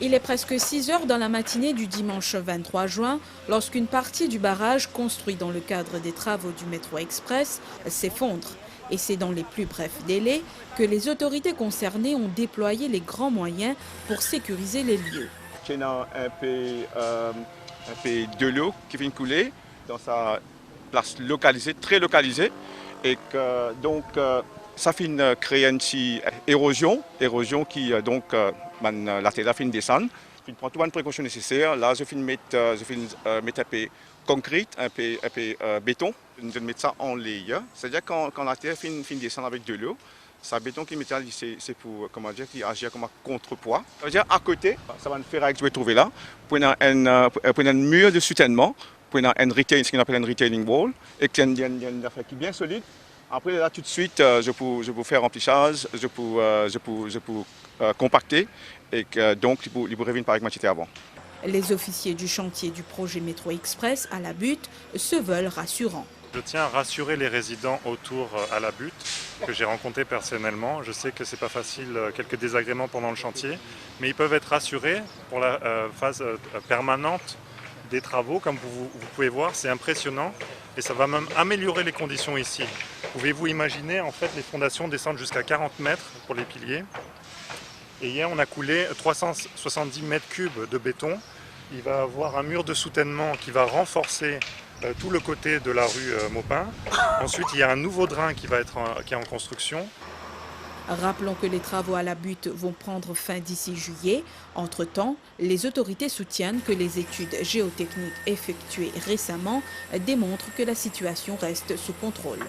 Il est presque 6 heures dans la matinée du dimanche 23 juin lorsqu'une partie du barrage construit dans le cadre des travaux du métro express s'effondre. Et c'est dans les plus brefs délais que les autorités concernées ont déployé les grands moyens pour sécuriser les lieux. Il y a un peu de l'eau qui vient couler dans sa place localisée, très localisée. Et que, donc, ça finit créer une érosion qui la terre finit descendre. Je prends toutes les précautions nécessaires. Là, je finis mettre un peu concrète, un peu béton. Je mets ça en layer. C'est-à-dire quand la terre finit descendre avec de l'eau, ce béton qui métal, c'est pour qui agir comme un contrepoids. Ça veut dire à côté, ça va une ferraille que je vais trouver là, pour un mur de soutènement, pour ce qu'on appelle un retaining wall, et qu'il y a une affaire qui est bien solide. Après là tout de suite, je peux faire remplissage, je peux compacter et donc il peut revenir par exemple avant. Les officiers du chantier du projet Métro Express à la butte se veulent rassurants. Je tiens à rassurer les résidents autour à la butte que j'ai rencontrés personnellement. Je sais que c'est pas facile, quelques désagréments pendant le chantier, mais ils peuvent être rassurés pour la phase permanente des travaux. Comme vous pouvez voir, c'est impressionnant et ça va même améliorer les conditions ici. Pouvez-vous imaginer, en fait, les fondations descendent jusqu'à 40 mètres pour les piliers. Et hier, on a coulé 370 mètres cubes de béton. Il va y avoir un mur de soutènement qui va renforcer tout le côté de la rue Maupin. Ensuite, il y a un nouveau drain qui est en construction. Rappelons que les travaux à la butte vont prendre fin d'ici juillet. Entre-temps, les autorités soutiennent que les études géotechniques effectuées récemment démontrent que la situation reste sous contrôle.